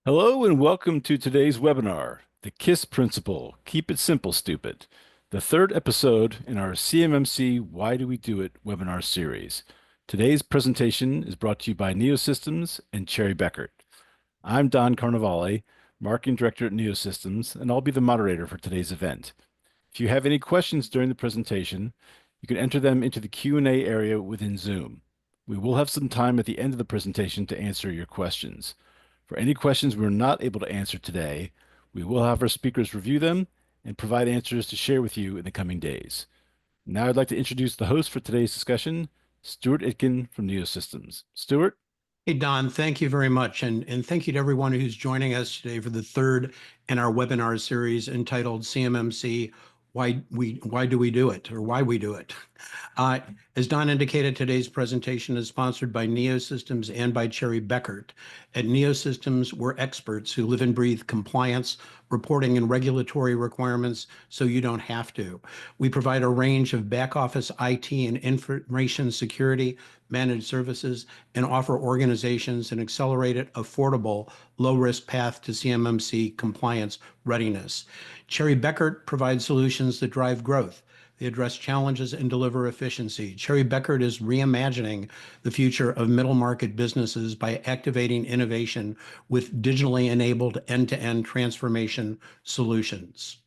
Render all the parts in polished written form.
Hello and welcome to today's webinar, The KISS Principle, Keep It Simple, Stupid, the third episode in our CMMC Why Do We Do It webinar series. Today's presentation is brought to you by Neosystems and Cherry Beckert. I'm Don Carnevale, Marketing Director at Neosystems, and I'll be the moderator for today's event. If you have any questions during the presentation, you can enter them into the Q&A area within Zoom. We will have some time at the end of the presentation to answer your questions. For any questions we're not able to answer today, we will have our speakers review them and provide answers to share with you in the coming days. Now I'd like to introduce the host for today's discussion, Stuart Itkin from Neosystems. Stuart? Hey, Don, thank you very much. And thank you to everyone who's joining us today for the third in our webinar series entitled CMMC, Why Do We Do It, or Why We Do It. As Don indicated, today's presentation is sponsored by Neosystems and by Cherry Beckert. At Neosystems, we're experts who live and breathe compliance, reporting, and regulatory requirements so you don't have to. We provide a range of back office IT and information security managed services and offer organizations an accelerated, affordable, low-risk path to CMMC compliance readiness. Cherry Beckert provides solutions that drive growth. They address challenges and deliver efficiency. Cherry Beckert is reimagining the future of middle market businesses by activating innovation with digitally enabled end-to-end transformation solutions.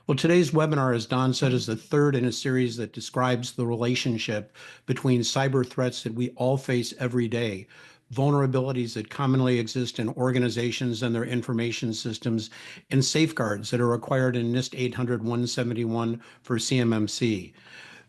Well, today's webinar, as Don said, is the third in a series that describes the relationship between cyber threats that we all face every day, vulnerabilities that commonly exist in organizations and their information systems, and safeguards that are required in NIST 800-171 for CMMC.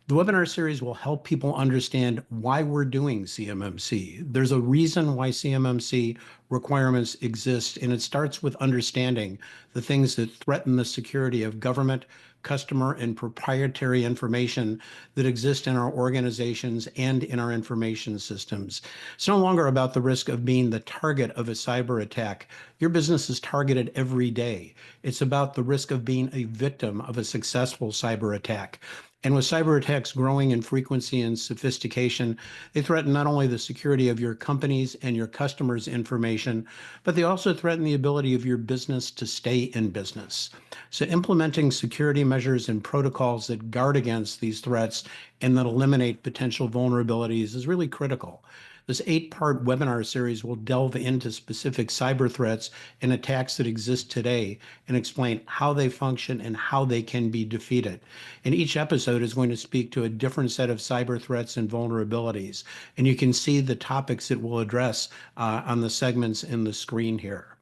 The webinar series will help people understand why we're doing CMMC. There's a reason why CMMC requirements exist, and it starts with understanding the things that threaten the security of government, customer, and proprietary information that exist in our organizations and in our information systems. It's no longer about the risk of being the target of a cyber attack. Your business is targeted every day. It's about the risk of being a victim of a successful cyber attack. And with cyber attacks growing in frequency and sophistication, they threaten not only the security of your companies and your customers' information, but they also threaten the ability of your business to stay in business. So implementing security measures and protocols that guard against these threats and that eliminate potential vulnerabilities is really critical. This 8-part webinar series will delve into specific cyber threats and attacks that exist today and explain how they function and how they can be defeated. And each episode is going to speak to a different set of cyber threats and vulnerabilities. And you can see the topics it will address on the segments in the screen here.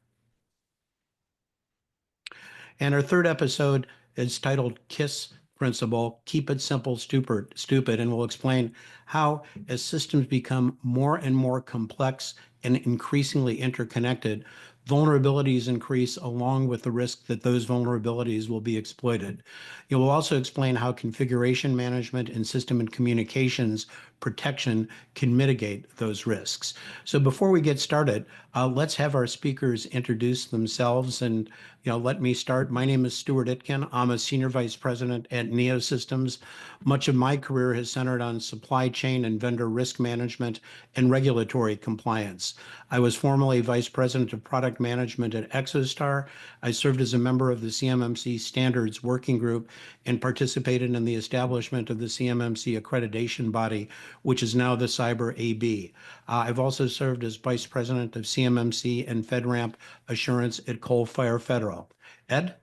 And our third episode is titled KISS Principle, Keep It Simple, Stupid, and we'll explain how, as systems become more and more complex and increasingly interconnected, vulnerabilities increase along with the risk that those vulnerabilities will be exploited. It will also explain how configuration management and system and communications protection can mitigate those risks. So before we get started, let's have our speakers introduce themselves. And let me start. My name is Stuart Itkin. I'm a Senior Vice President at Neosystems. Much of my career has centered on supply chain and vendor risk management and regulatory compliance. I was formerly Vice President of Product Management at ExoStar. I served as a member of the CMMC Standards Working Group and participated in the establishment of the CMMC accreditation body, which is now the Cyber AB. I've also served as Vice President of CMMC and FedRAMP Assurance at Coal Fire Federal. Ed?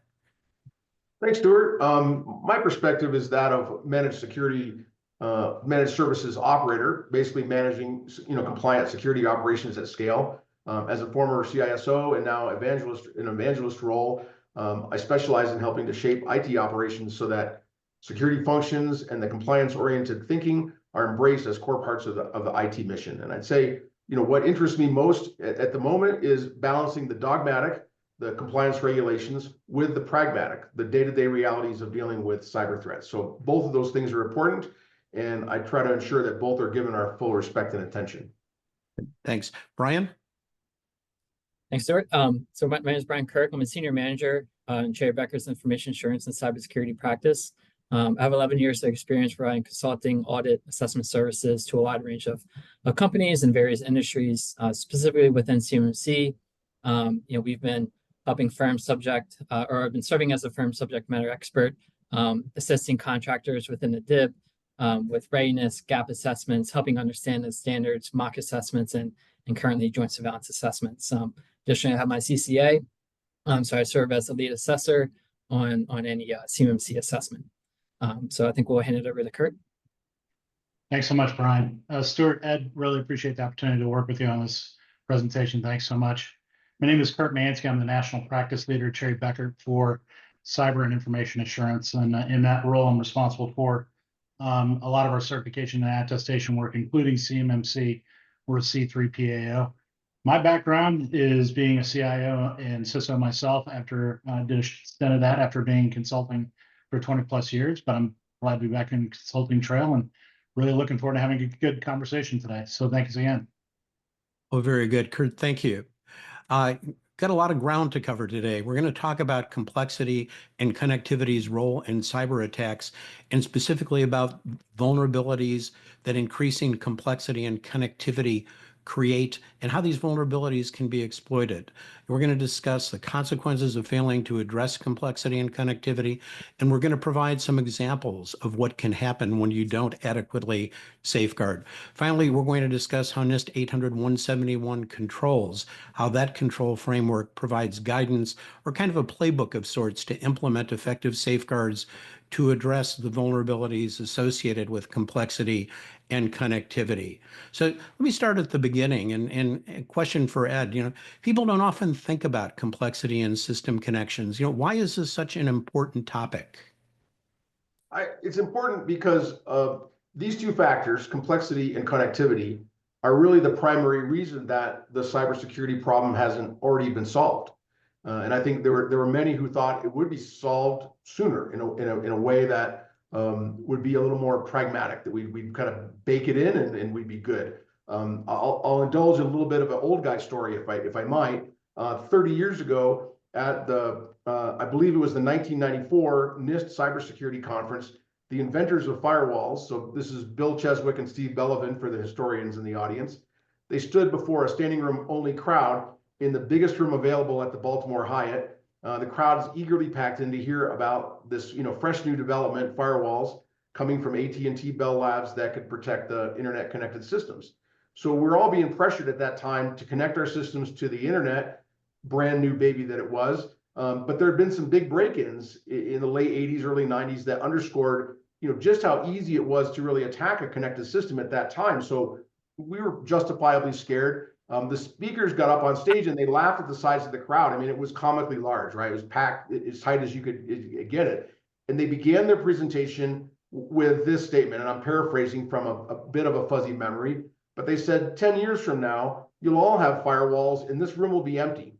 Thanks, Stuart. My perspective is that of managed security, managed services operator, basically managing compliant security operations at scale. As a former CISO and now evangelist role, I specialize in helping to shape IT operations so that security functions and the compliance-oriented thinking are embraced as core parts of the IT mission. And I'd say, what interests me most at the moment is balancing the dogmatic, the compliance regulations, with the pragmatic, the day-to-day realities of dealing with cyber threats. So both of those things are important, and I try to ensure that both are given our full respect and attention. Thanks. Brian? Thanks, Stuart. So my name is Brian Kirk. I'm a senior manager in Cherry Becker's information assurance and cybersecurity practice. I have 11 years of experience providing consulting, audit, assessment services to a wide range of companies in various industries, specifically within CMMC, We've been helping firms or I've been serving as a firm subject matter expert, assisting contractors within the DIB with readiness, gap assessments, helping understand the standards, mock assessments, and currently joint surveillance assessments. Additionally, I have my CCA, so I serve as the lead assessor on any CMMC assessment. So I think we'll hand it over to Kurt. Thanks so much, Brian. Stuart, Ed, really appreciate the opportunity to work with you on this presentation. Thanks so much. My name is Kurt Mansky. I'm the National Practice Leader at Cherry Beckert for Cyber and Information Assurance. And in that role, I'm responsible for a lot of our certification and attestation work, including CMMC or C3PAO. My background is being a CIO and CISO myself after I did a stint of that after being consulting for 20 plus years, but I'm glad to be back in consulting trail and really looking forward to having a good conversation today. So thanks again. Well, very good, Kurt. Thank you. Got a lot of ground to cover today. We're going to talk about complexity and connectivity's role in cyber attacks, and specifically about vulnerabilities that increasing complexity and connectivity create and how these vulnerabilities can be exploited. We're going to discuss the consequences of failing to address complexity and connectivity, and we're going to provide some examples of what can happen when you don't adequately safeguard. Finally, we're going to discuss how NIST 800-171 controls, how that control framework provides guidance or kind of a playbook of sorts to implement effective safeguards to address the vulnerabilities associated with complexity and connectivity. So let me start at the beginning and a question for Ed. People don't often think about complexity and system connections. Why is this such an important topic? It's important because these two factors, complexity and connectivity, are really the primary reason that the cybersecurity problem hasn't already been solved. And I think there were many who thought it would be solved sooner in a way that would be a little more pragmatic, that we'd kind of bake it in and we'd be good. I'll indulge in a little bit of an old guy story if I might. 30 years ago at I believe it was the 1994 NIST cybersecurity conference, the inventors of firewalls, so this is Bill Cheswick and Steve Bellovin for the historians in the audience, they stood before a standing room only crowd in the biggest room available at the Baltimore Hyatt. The crowd is eagerly packed in to hear about this, fresh new development, firewalls coming from AT&T Bell Labs that could protect the internet connected systems. So we're all being pressured at that time to connect our systems to the internet, brand new baby that it was. But there had been some big break-ins in the late 80s, early 90s that underscored, just how easy it was to really attack a connected system at that time. So we were justifiably scared. The speakers got up on stage and they laughed at the size of the crowd. I mean, it was comically large, right? It was packed as tight as you could get it. And they began their presentation with this statement, and I'm paraphrasing from a bit of a fuzzy memory, but they said, 10 years from now, you'll all have firewalls and this room will be empty.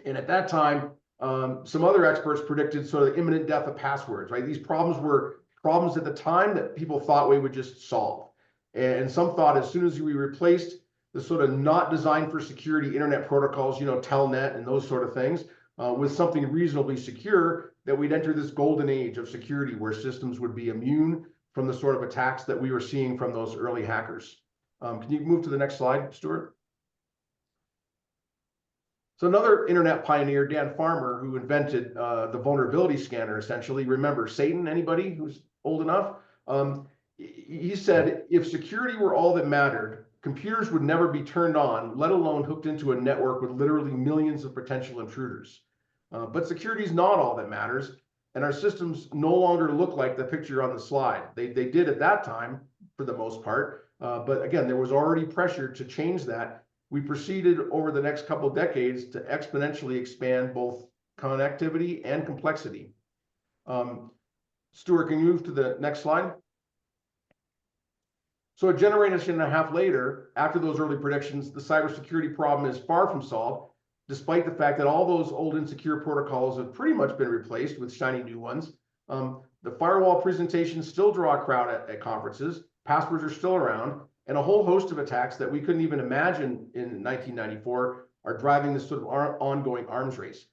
And at that time, some other experts predicted sort of the imminent death of passwords, right? These problems were problems at the time that people thought we would just solve. And some thought as soon as we replaced the sort of not designed for security internet protocols, Telnet and those sort of things, with something reasonably secure, that we'd enter this golden age of security where systems would be immune from the sort of attacks that we were seeing from those early hackers. Can you move to the next slide, Stuart? So another internet pioneer, Dan Farmer, who invented the vulnerability scanner, essentially. Remember Satan, anybody who's old enough? He said, if security were all that mattered, computers would never be turned on, let alone hooked into a network with literally millions of potential intruders. But security is not all that matters, and our systems no longer look like the picture on the slide. They did at that time, for the most part, but again, there was already pressure to change that. We proceeded over the next couple of decades to exponentially expand both connectivity and complexity. Stuart, can you move to the next slide? So a generation and a half later, after those early predictions, the cybersecurity problem is far from solved, despite the fact that all those old insecure protocols have pretty much been replaced with shiny new ones. The firewall presentations still draw a crowd at conferences, passwords are still around, and a whole host of attacks that we couldn't even imagine in 1994 are driving this sort of ongoing arms race.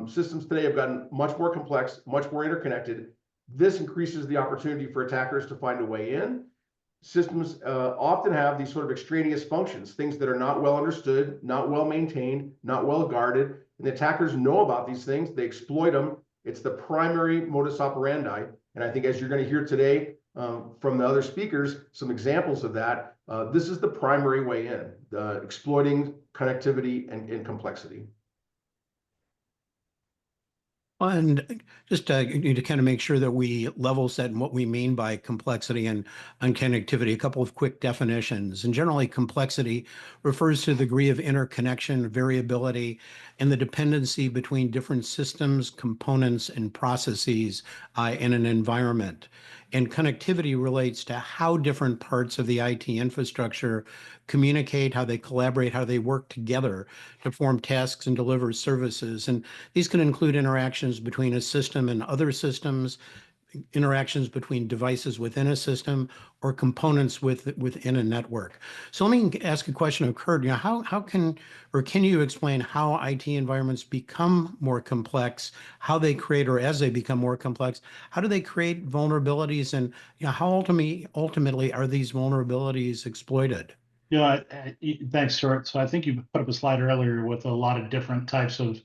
Systems today have gotten much more complex, much more interconnected. This increases the opportunity for attackers to find a way in. systems often have these sort of extraneous functions, things that are not well understood, not well maintained, not well guarded, and the attackers know about these things. They exploit them. It's the primary modus operandi. And I think as you're going to hear today from the other speakers, some examples of that, this is the primary way in, exploiting connectivity and complexity. And just to kind of make sure that we level set in what we mean by complexity and connectivity, a couple of quick definitions. And generally, complexity refers to the degree of interconnection, variability, and the dependency between different systems, components, and processes in an environment. And connectivity relates to how different parts of the IT infrastructure communicate, how they collaborate, how they work together to perform tasks and deliver services. And these can include interactions between a system and other systems, interactions between devices within a system, or components within a network. So let me ask a question of Kurt. How can you explain how IT environments become more complex, how they create, or as they become more complex, how do they create vulnerabilities, and how ultimately are these vulnerabilities exploited? Thanks, Stuart. So I think you put up a slide earlier with a lot of different types of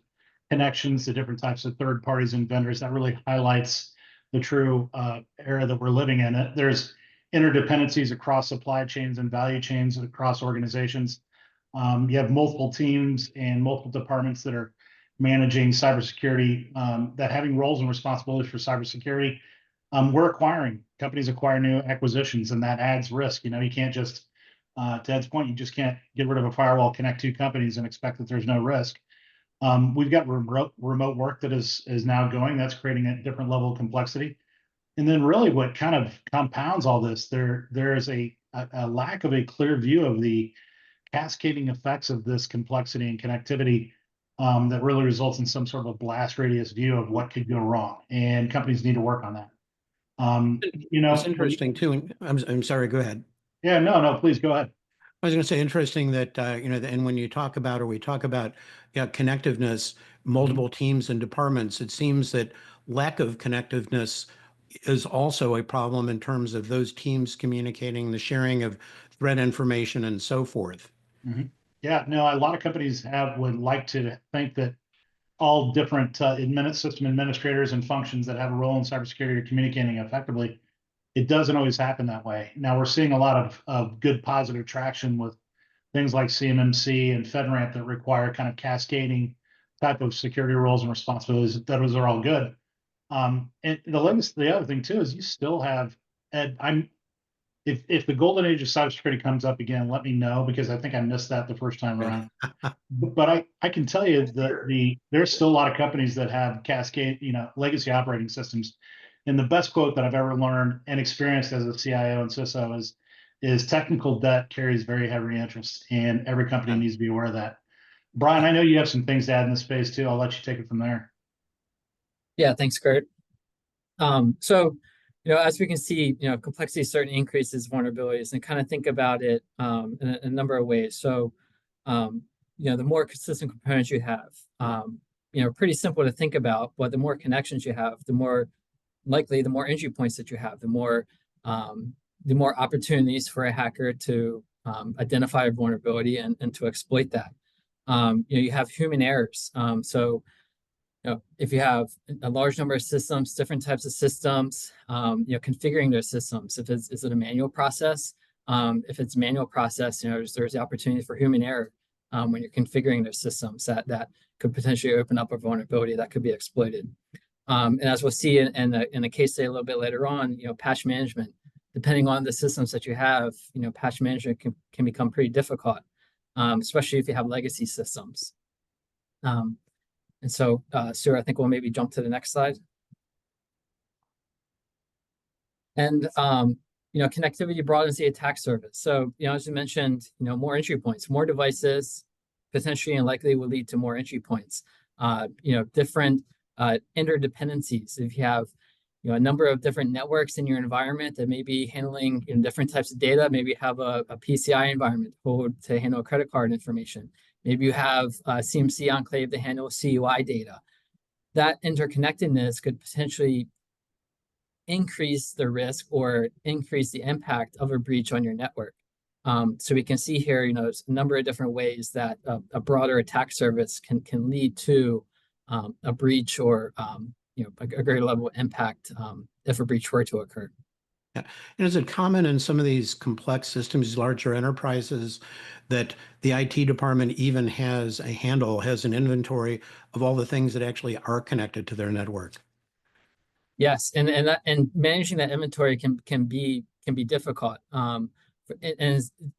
connections to different types of third parties and vendors. That really highlights the true era that we're living in. There's interdependencies across supply chains and value chains across organizations. You have multiple teams and multiple departments that are managing cybersecurity, that having roles and responsibilities for cybersecurity. Companies acquire new acquisitions, and that adds risk. You can't just, to Ed's point, you just can't get rid of a firewall, connect two companies, and expect that there's no risk. We've got remote work that is now going. That's creating a different level of complexity. And then really what kind of compounds all this, there is a lack of a clear view of the cascading effects of this complexity and connectivity that really results in some sort of a blast radius view of what could go wrong. And companies need to work on that. It's interesting too. I'm sorry, go ahead. Yeah, no, please go ahead. I was going to say, interesting that, and when you talk about, or we talk about connectiveness, multiple teams and departments, it seems that lack of connectiveness is also a problem in terms of those teams communicating, the sharing of threat information and so forth. Mm-hmm. Yeah, no, a lot of companies would like to think that all different system administrators and functions that have a role in cybersecurity are communicating effectively. It doesn't always happen that way. Now we're seeing a lot of good positive traction with things like CMMC and FedRAMP that require kind of cascading type of security roles and responsibilities. Those are all good. And the other thing too is you still have, Ed, if the golden age of cybersecurity comes up again, let me know, because I think I missed that the first time around. But I can tell you that there's still a lot of companies that have legacy operating systems. And the best quote that I've ever learned and experienced as a CIO and CISO is technical debt carries very heavy interest, and every company needs to be aware of that. Brian, I know you have some things to add in this space too. I'll let you take it from there. Yeah, thanks, Kurt. So, as we can see, complexity certainly increases vulnerabilities, and kind of think about it in a number of ways. So, the more consistent components you have, pretty simple to think about, but the more connections you have, the more entry points that you have, the more opportunities for a hacker to identify a vulnerability and to exploit that. You have human errors. So if you have a large number of systems, different types of systems, configuring those systems, is it a manual process? If it's a manual process, there's the opportunity for human error when you're configuring those systems that could potentially open up a vulnerability that could be exploited. And as we'll see in a case study a little bit later on, patch management, depending on the systems that you have, patch management can become pretty difficult, especially if you have legacy systems. And so, Stuart, I think we'll maybe jump to the next slide. And, connectivity broadens the attack surface. So, as you mentioned, more entry points, more devices, potentially and likely will lead to more entry points. Different interdependencies. If you have, a number of different networks in your environment that may be handling different types of data, maybe you have a PCI environment to handle credit card information. Maybe you have a CMC enclave to handle CUI data. That interconnectedness could potentially increase the risk or increase the impact of a breach on your network. So we can see here, there's a number of different ways that a broader attack surface can lead to a breach or a greater level of impact if a breach were to occur. Yeah. And is it common in some of these complex systems, larger enterprises, that the IT department even has a handle, has an inventory of all the things that actually are connected to their network? Yes, and managing that inventory can be difficult, and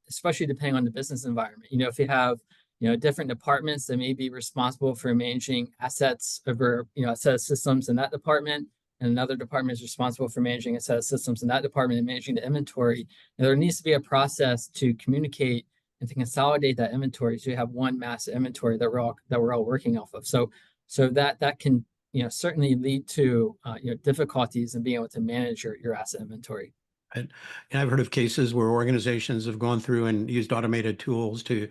especially depending on the business environment. If you have different departments that may be responsible for managing assets over a set of systems in that department, and another department is responsible for managing a set of systems in that department and managing the inventory. And there needs to be a process to communicate and to consolidate that inventory so you have one massive inventory that we're all working off of. So that can certainly lead to difficulties in being able to manage your asset inventory. And I've heard of cases where organizations have gone through and used automated tools to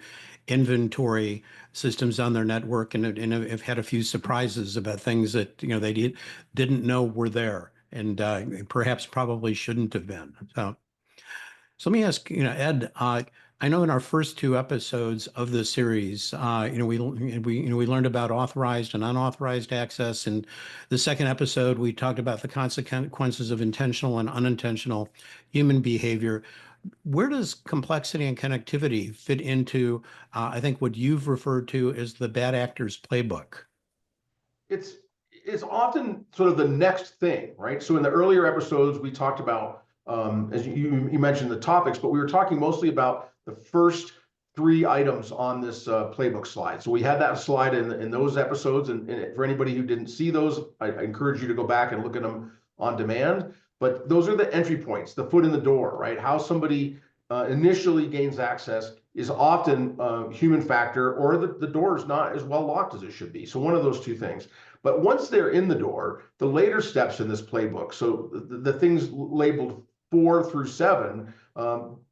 inventory systems on their network and have had a few surprises about things that they didn't know were there and perhaps probably shouldn't have been. So let me ask, Ed, I know in our first two episodes of the series, we learned about authorized and unauthorized access. And the second episode, we talked about the consequences of intentional and unintentional human behavior. Where does complexity and connectivity fit into, I think, what you've referred to as the bad actors playbook? It's often sort of the next thing, right? So in the earlier episodes, we talked about, as you mentioned the topics, but we were talking mostly about the first three items on this playbook slide. So we had that slide in those episodes, and for anybody who didn't see those, I encourage you to go back and look at them on demand. But those are the entry points, the foot in the door, right? How somebody initially gains access is often human factor, or the door is not as well locked as it should be. So one of those two things. But once they're in the door, the later steps in this playbook, so the things labeled 4 through 7,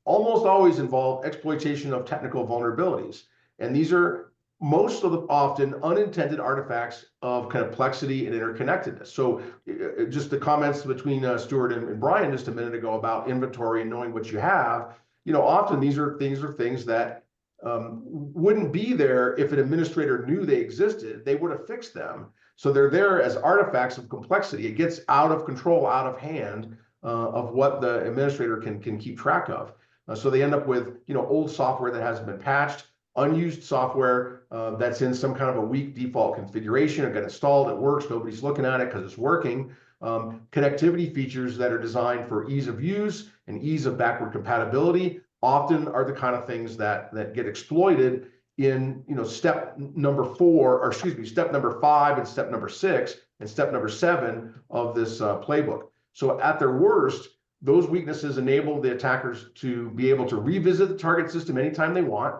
almost always involve exploitation of technical vulnerabilities. And these are most of the often unintended artifacts of complexity and interconnectedness. So just the comments between Stuart and Brian just a minute ago about inventory and knowing what you have, often these are things that wouldn't be there if an administrator knew they existed. They would have fixed them. So they're there as artifacts of complexity. It gets out of control, out of hand, of what the administrator can keep track of. So they end up with old software that hasn't been patched, unused software that's in some kind of a weak default configuration. It got installed, it works, nobody's looking at it because it's working. Connectivity features that are designed for ease of use and ease of backward compatibility often are the kind of things that get exploited in step number 5 and step number 6 and step number 7 of this playbook. So at their worst, those weaknesses enable the attackers to be able to revisit the target system anytime they want.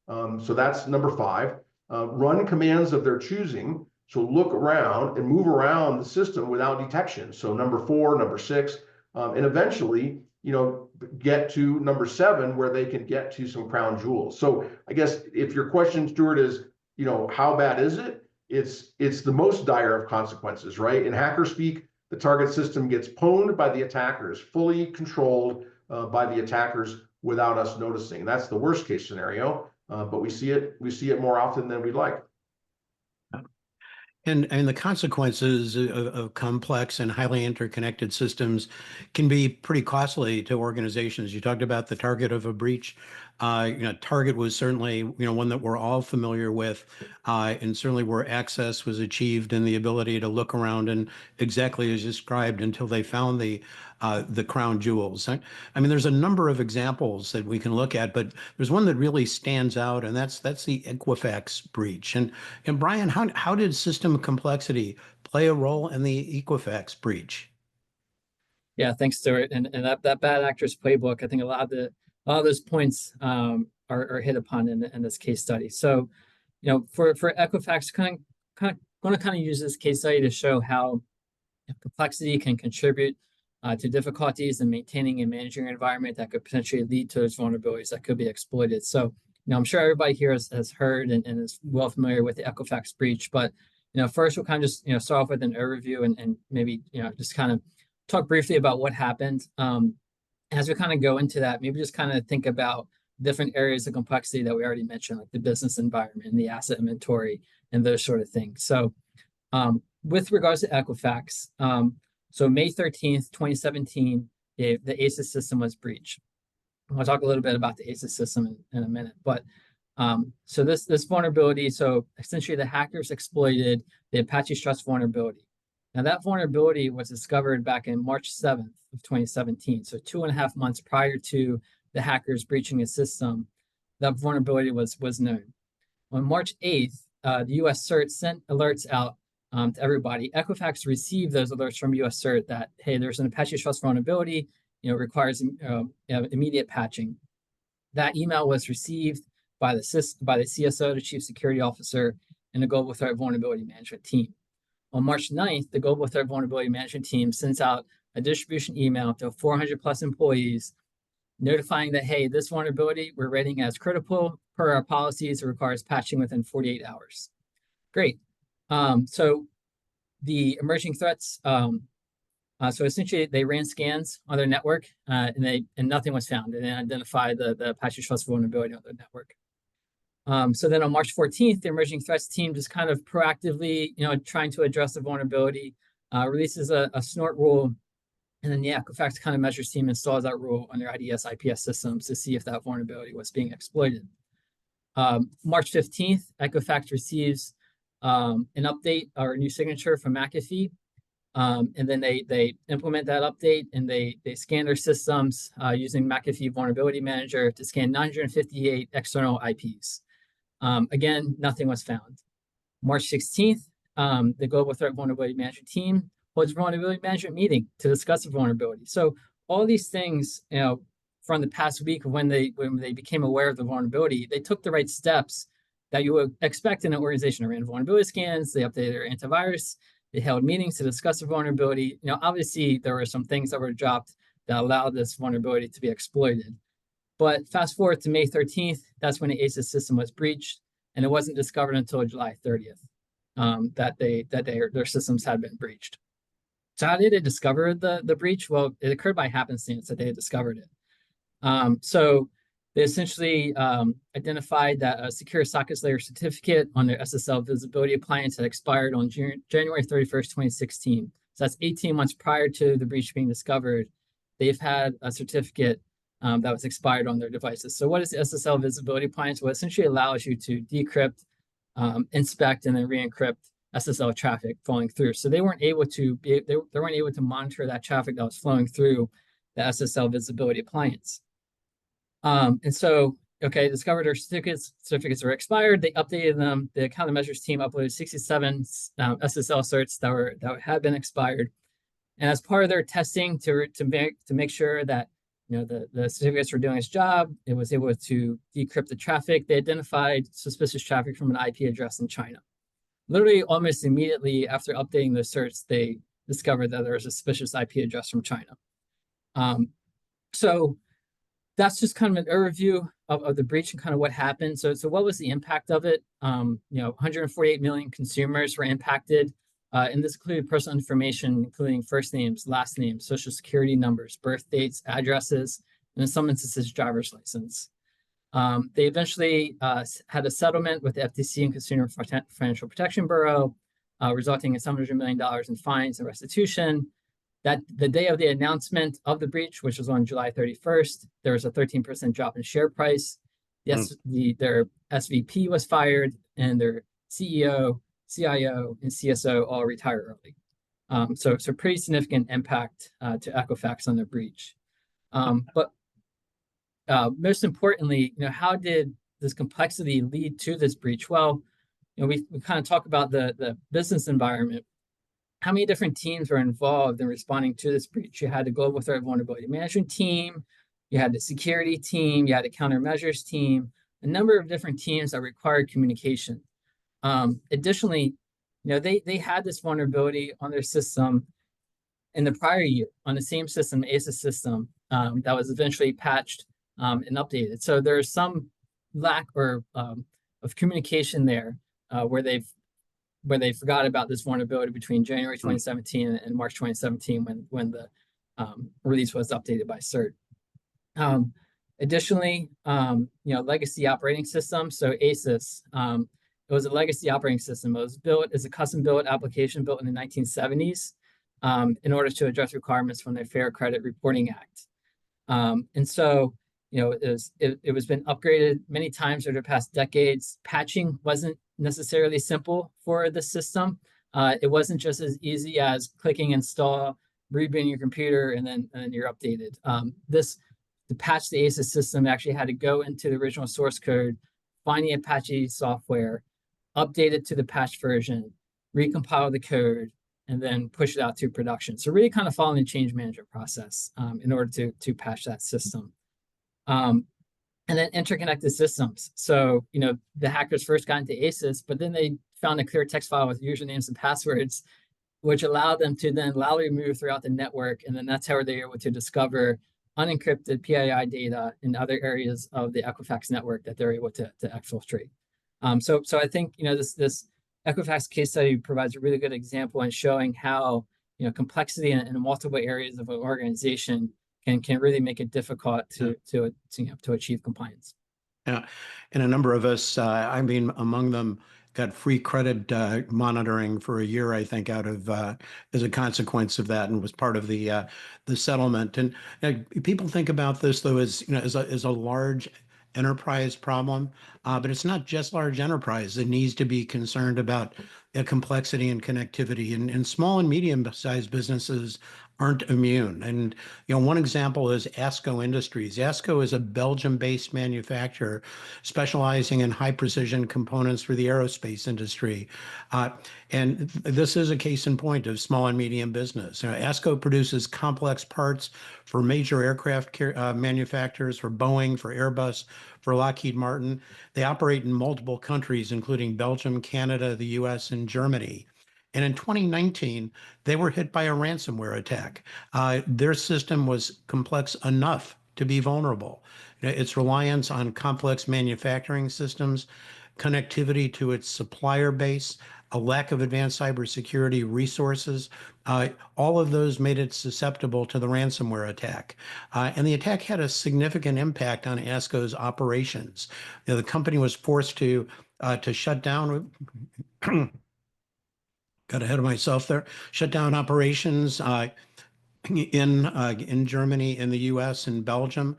So that's number 5. Run commands of their choosing. So look around and move around the system without detection. So number 4, number 6, and eventually, get to number 7 where they can get to some crown jewels. So I guess if your question, Stuart, is, how bad is it? It's the most dire of consequences, right? In hacker speak, the target system gets pwned by the attackers, fully controlled by the attackers without us noticing. That's the worst case scenario, but we see it more often than we'd like. And the consequences of complex and highly interconnected systems can be pretty costly to organizations. You talked about the target of a breach. Target was certainly one that we're all familiar with, and certainly where access was achieved and the ability to look around and exactly as described until they found the crown jewels. I mean, there's a number of examples that we can look at, but there's one that really stands out, and that's the Equifax breach. And Brian, how did system complexity play a role in the Equifax breach? Yeah, thanks, Stuart. And that bad actors playbook, I think a lot of those points are hit upon in this case study. So, for Equifax, going to use this case study to show how complexity can contribute to difficulties in maintaining and managing an environment that could potentially lead to those vulnerabilities that could be exploited. So, I'm sure everybody here has heard and is well familiar with the Equifax breach. But, first we'll kind of just, start off with an overview and maybe, just kind of talk briefly about what happened. As we kind of go into that, maybe just kind of think about different areas of complexity that we already mentioned, like the business environment, the asset inventory, and those sort of things. So with regards to Equifax, so May 13th, 2017, the ACES system was breached. I'll talk a little bit about the ACES system in a minute, but so this vulnerability, so essentially the hackers exploited the Apache Struts vulnerability. Now that vulnerability was discovered back in March 7th of 2017, so 2.5 months prior to the hackers breaching the system. That vulnerability was known. On March 8th, the U.S. CERT sent alerts out to everybody. Equifax received those alerts from U.S. CERT that, hey, there's an Apache Struts vulnerability, requires immediate patching. That email was received by the CSO, the Chief Security Officer, and the Global Threat Vulnerability Management Team. On March 9th, the Global Threat Vulnerability Management Team sends out a distribution email to 400 plus employees notifying that, hey, this vulnerability we're rating as critical per our policies. It requires patching within 48 hours. Great. So the emerging threats, so essentially they ran scans on their network and nothing was found. They didn't identify the Apache Struts vulnerability on their network. So then on March 14th, the emerging threats team just kind of proactively, trying to address the vulnerability, releases a snort rule. And then the Equifax countermeasures team installs that rule on their IDS IPS systems to see if that vulnerability was being exploited. March 15th, Equifax receives an update or a new signature from McAfee. And then they implement that update and they scan their systems using McAfee Vulnerability Manager to scan 958 external IPs. Again, nothing was found. March 16th, the Global Threat Vulnerability Management Team holds a vulnerability management meeting to discuss the vulnerability. So all these things, from the past week when they became aware of the vulnerability, they took the right steps that you would expect in an organization. They ran vulnerability scans, they updated their antivirus, they held meetings to discuss the vulnerability. Obviously there were some things that were dropped that allowed this vulnerability to be exploited. But fast forward to May 13th, that's when the ACES system was breached, and it wasn't discovered until July 30th that their systems had been breached. So how did they discover the breach? Well, it occurred by happenstance that they had discovered it. So they essentially identified that a secure sockets layer certificate on their SSL visibility appliance had expired on January 31st, 2016. So that's 18 months prior to the breach being discovered. They've had a certificate that was expired on their devices. So what is the SSL visibility appliance? Well, it essentially allows you to decrypt, inspect, and then re-encrypt SSL traffic flowing through. So they weren't able to monitor that traffic that was flowing through the SSL visibility appliance. And so, discovered their certificates were expired. They updated them. The countermeasures team uploaded 67 SSL certs that had been expired. And as part of their testing to make sure that the certificates were doing its job, it was able to decrypt the traffic. They identified suspicious traffic from an IP address in China. Literally almost immediately after updating the certs, they discovered that there was a suspicious IP address from China. So that's just kind of an overview of the breach and kind of what happened. So what was the impact of it? 148 million consumers were impacted, and this included personal information, including first names, last names, social security numbers, birth dates, addresses, and in some instances, driver's license. They eventually had a settlement with the FTC and Consumer Financial Protection Bureau, resulting in $700 million in fines and restitution. That the day of the announcement of the breach, which was on July 31st, there was a 13% drop in share price. Their SVP was fired, and their CEO, CIO, and CSO all retired early. So it's a pretty significant impact to Equifax on the breach. But most importantly, how did this complexity lead to this breach? Well, we kind of talk about the business environment. How many different teams were involved in responding to this breach? You had the Global Threat Vulnerability Management team, you had the security team, you had the countermeasures team, a number of different teams that required communication. Additionally, they had this vulnerability on their system in the prior year on the same system, ACES system, that was eventually patched and updated. So there's some lack of communication there where they've where they forgot about this vulnerability between January 2017 and March 2017 when the release was updated by CERT. Additionally, legacy operating system. So ASUS, it was a legacy operating system. It was built as a custom-built application built in the 1970s in order to address requirements from the Fair Credit Reporting Act. And so, it was been upgraded many times over the past decades. Patching wasn't necessarily simple for the system. It wasn't just as easy as clicking install, rebooting your computer, and then you're updated. To patch the ASUS system, actually had to go into the original source code, find the Apache software, update it to the patch version, recompile the code, and then push it out to production. So really kind of following the change management process in order to patch that system. And then interconnected systems. So, the hackers first got into ASUS, but then they found a clear text file with usernames and passwords, which allowed them to then laterally move throughout the network. And then that's how they were able to discover unencrypted PII data in other areas of the Equifax network that they're able to exfiltrate. So I think, this Equifax case study provides a really good example in showing how, complexity in multiple areas of an organization can really make it difficult to achieve compliance. Yeah, and a number of us, I mean, among them, got free credit monitoring for a year, I think, out of as a consequence of that, and was part of the settlement. And people think about this though as as a large enterprise problem, but it's not just large enterprise that needs to be concerned about complexity and connectivity. And small and medium-sized businesses aren't immune. And one example is ASCO Industries. ASCO is a Belgium-based manufacturer specializing in high-precision components for the aerospace industry. And this is a case in point of small and medium business. ASCO produces complex parts for major aircraft manufacturers, for Boeing, for Airbus, for Lockheed Martin. They operate in multiple countries, including Belgium, Canada, the US, and Germany. And in 2019, they were hit by a ransomware attack. Their system was complex enough to be vulnerable. Its reliance on complex manufacturing systems, connectivity to its supplier base, a lack of advanced cybersecurity resources, all of those made it susceptible to the ransomware attack. And the attack had a significant impact on ASCO's operations. The company was forced to shut down. Got ahead of myself there. Shut down operations in Germany, in the U.S., and Belgium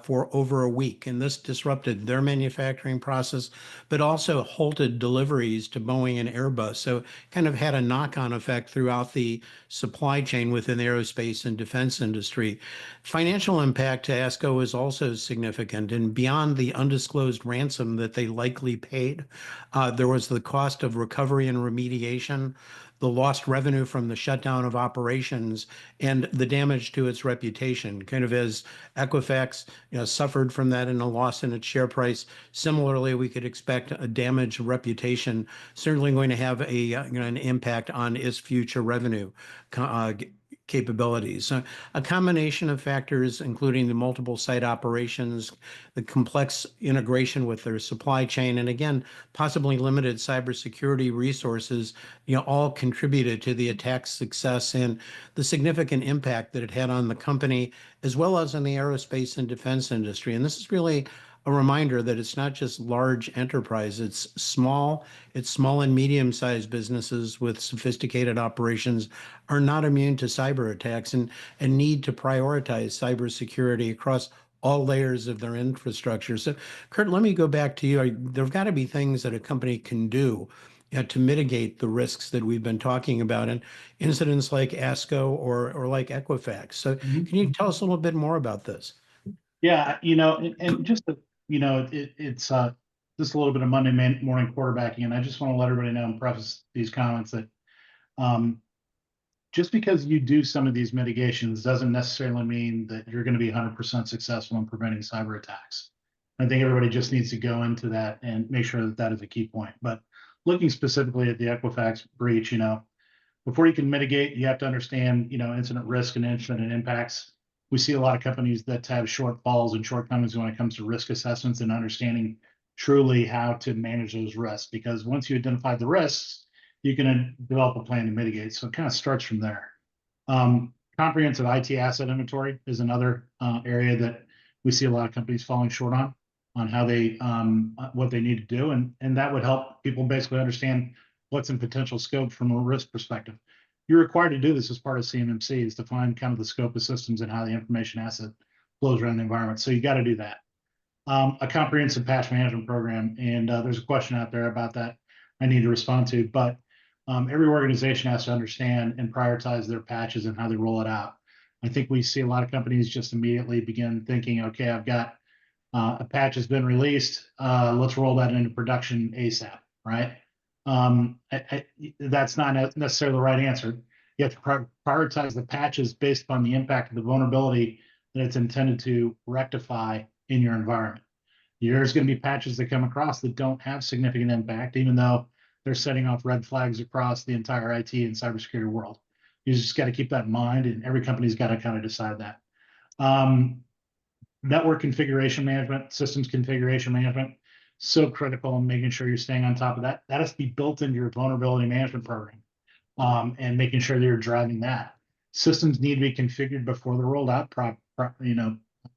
for over a week, and this disrupted their manufacturing process, but also halted deliveries to Boeing and Airbus. So, kind of had a knock-on effect throughout the supply chain within the aerospace and defense industry. Financial impact to ASCO is also significant, and beyond the undisclosed ransom that they likely paid, there was the cost of recovery and remediation, the lost revenue from the shutdown of operations, and the damage to its reputation. Kind of as Equifax suffered from that and a loss in its share price, similarly, we could expect a damaged reputation, certainly going to have an impact on its future revenue capabilities. A combination of factors, including the multiple site operations, the complex integration with their supply chain, and again, possibly limited cybersecurity resources, all contributed to the attack's success and the significant impact that it had on the company, as well as on the aerospace and defense industry. And this is really a reminder that it's not just large enterprise, it's small and medium-sized businesses with sophisticated operations are not immune to cyber attacks and need to prioritize cybersecurity across all layers of their infrastructure. So, Kurt, let me go back to you. There've got to be things that a company can do to mitigate the risks that we've been talking about, and incidents like ASCO or like Equifax. So, can you tell us a little bit more about this? Yeah, and just it's just a little bit of Monday morning quarterbacking, and I just want to let everybody know and preface these comments that just because you do some of these mitigations doesn't necessarily mean that you're going to be 100% successful in preventing cyber attacks. I think everybody just needs to go into that and make sure that that is a key point. But looking specifically at the Equifax breach, before you can mitigate, you have to understand, incident risk and incident impacts. We see a lot of companies that have shortfalls and shortcomings when it comes to risk assessments and understanding truly how to manage those risks. Because once you identify the risks, you can develop a plan to mitigate. So it kind of starts from there. Comprehensive IT asset inventory is another area that we see a lot of companies falling short on how they what they need to do, and that would help people basically understand what's in potential scope from a risk perspective. You're required to do this as part of CMMC, is define kind of the scope of systems and how the information asset flows around the environment. So you got to do that. A comprehensive patch management program, and there's a question out there about that I need to respond to, but every organization has to understand and prioritize their patches and how they roll it out. I think we see a lot of companies just immediately begin thinking, okay, I've got a patch has been released, let's roll that into production ASAP, right? That's not necessarily the right answer. You have to prioritize the patches based upon the impact of the vulnerability that it's intended to rectify in your environment. There's going to be patches that come across that don't have significant impact, even though they're setting off red flags across the entire IT and cybersecurity world. You just got to keep that in mind, and every company's got to kind of decide that. Network configuration management, systems configuration management, so critical in making sure you're staying on top of that. That has to be built into your vulnerability management program, and making sure that you're driving that. Systems need to be configured before they're rolled out,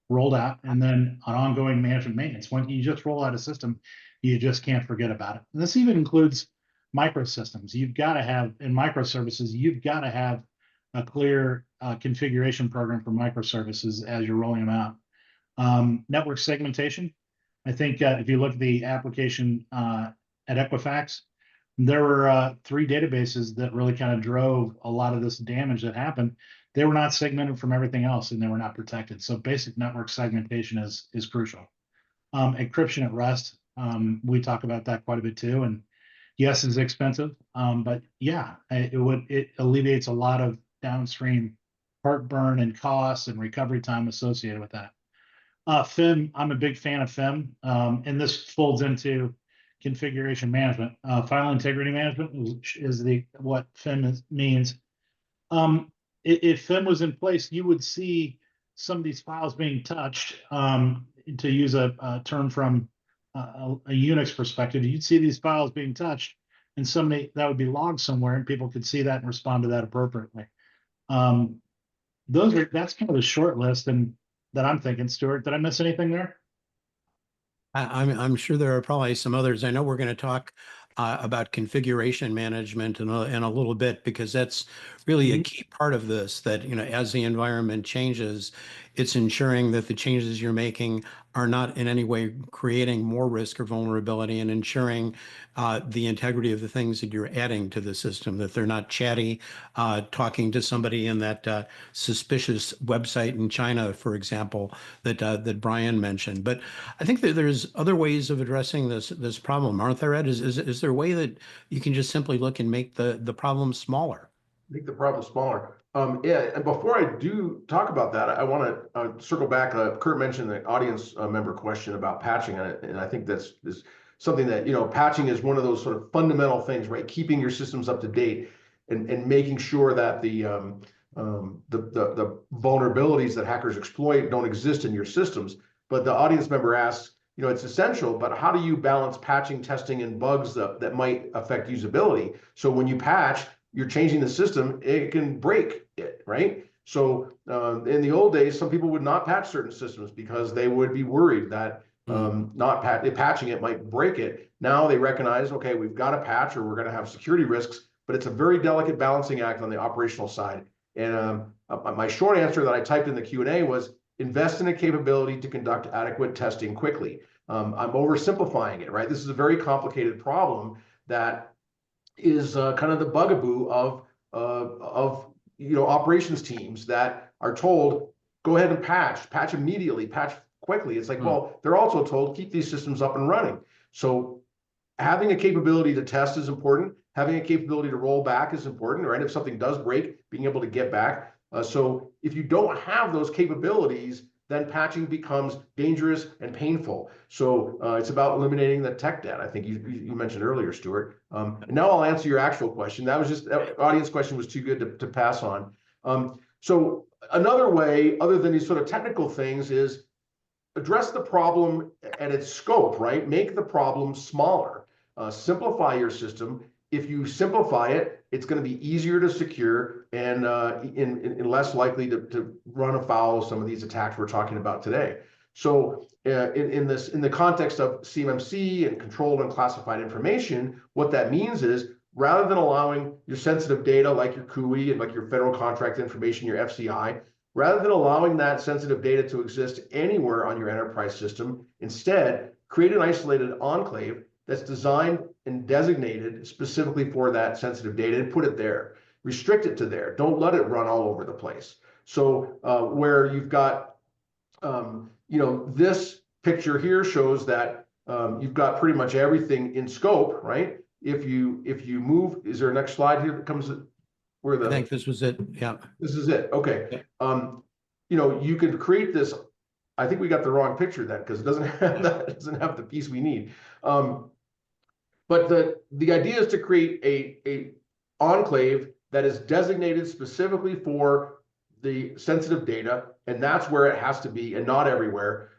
rolled out, and then on ongoing management maintenance. When you just roll out a system, you just can't forget about it. And this even includes microsystems. You've got to have, in microservices, you've got to have a clear configuration program for microservices as you're rolling them out. Network segmentation. I think if you look at the application at Equifax, there were 3 databases that really kind of drove a lot of this damage that happened. They were not segmented from everything else, and they were not protected. So basic network segmentation is crucial. Encryption at rest, we talk about that quite a bit too. And yes, it's expensive, but yeah, it alleviates a lot of downstream heartburn and costs and recovery time associated with that. FIM, I'm a big fan of FIM, and this folds into configuration management. File integrity management is what FIM means. If FIM was in place, you would see some of these files being touched. To use a term from a Unix perspective, you'd see these files being touched, and that would be logged somewhere, and people could see that and respond to that appropriately. That's kind of the short list, and that I'm thinking. Stuart, did I miss anything there? I'm sure there are probably some others. I know we're going to talk about configuration management in a little bit, because that's really a key part of this, that, as the environment changes, it's ensuring that the changes you're making are not in any way creating more risk or vulnerability, and ensuring the integrity of the things that you're adding to the system, that they're not chatty, talking to somebody in that suspicious website in China, for example, that Brian mentioned. But I think that there's other ways of addressing this problem, aren't there, Ed? Is there a way that you can just simply look and make the problem smaller? Make the problem smaller. Yeah, and before I do talk about that, I want to circle back. Kurt mentioned the audience member question about patching, and I think that's something that, patching is one of those sort of fundamental things, right? Keeping your systems up to date and making sure that the vulnerabilities that hackers exploit don't exist in your systems. But the audience member asks, it's essential, but how do you balance patching, testing, and bugs that might affect usability? So when you patch, you're changing the system, it can break it, right? So in the old days, some people would not patch certain systems because they would be worried that patching it might break it. Now they recognize, okay, we've got to patch or we're going to have security risks, but it's a very delicate balancing act on the operational side. And my short answer that I typed in the Q&A was, invest in a capability to conduct adequate testing quickly. I'm oversimplifying it, right? This is a very complicated problem that is kind of the bugaboo of operations teams that are told, go ahead and patch immediately, patch quickly. It's like, well, they're also told, keep these systems up and running. So having a capability to test is important. Having a capability to roll back is important, right? If something does break, being able to get back. So if you don't have those capabilities, then patching becomes dangerous and painful. So it's about eliminating the tech debt. I think you mentioned earlier, Stuart. And now I'll answer your actual question. That was just, that audience question was too good to pass on. So another way, other than these sort of technical things, is address the problem at its scope, right? Make the problem smaller. Simplify your system. if you simplify it, it's going to be easier to secure and less likely to run afoul of some of these attacks we're talking about today. So in the context of CMMC and controlled and classified information, what that means is rather than allowing your sensitive data like your CUI and like your federal contract information, your FCI, rather than allowing that sensitive data to exist anywhere on your enterprise system, instead create an isolated enclave that's designed and designated specifically for that sensitive data and put it there. Restrict it to there. Don't let it run all over the place. So where you've got, this picture here shows that you've got pretty much everything in scope, right? If you move, is there a next slide here that comes where the? I think this was it. Yeah. This is it. Okay. Yeah. You can create this. I think we got the wrong picture then because it doesn't have that. It doesn't have the piece we need. But the idea is to create a enclave that is designated specifically for the sensitive data, and that's where it has to be, and not everywhere.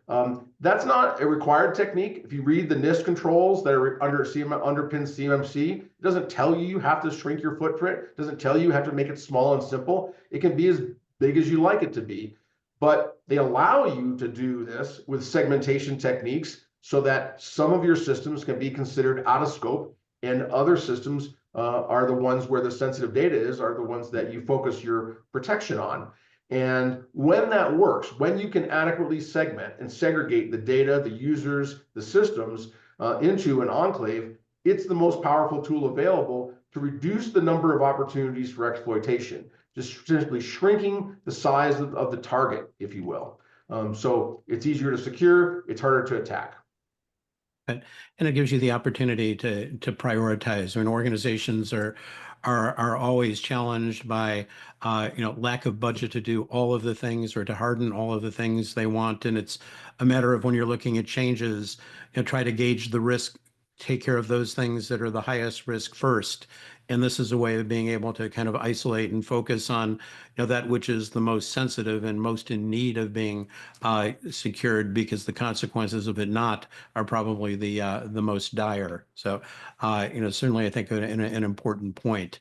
That's not a required technique. If you read the NIST controls that are underpin CMMC, it doesn't tell you have to shrink your footprint. It doesn't tell you have to make it small and simple. It can be as big as you like it to be, but they allow you to do this with segmentation techniques so that some of your systems can be considered out of scope and other systems are the ones where the sensitive data are the ones that you focus your protection on. And when that works, when you can adequately segment and segregate the data, the users, the systems into an enclave, it's the most powerful tool available to reduce the number of opportunities for exploitation, just simply shrinking the size of the target, if you will. So it's easier to secure, it's harder to attack. And it gives you the opportunity to prioritize. I mean, organizations are always challenged by lack of budget to do all of the things or to harden all of the things they want. And it's a matter of when you're looking at changes, try to gauge the risk, take care of those things that are the highest risk first. And this is a way of being able to kind of isolate and focus on that which is the most sensitive and most in need of being secured, because the consequences of it not are probably the most dire. So certainly I think an important point.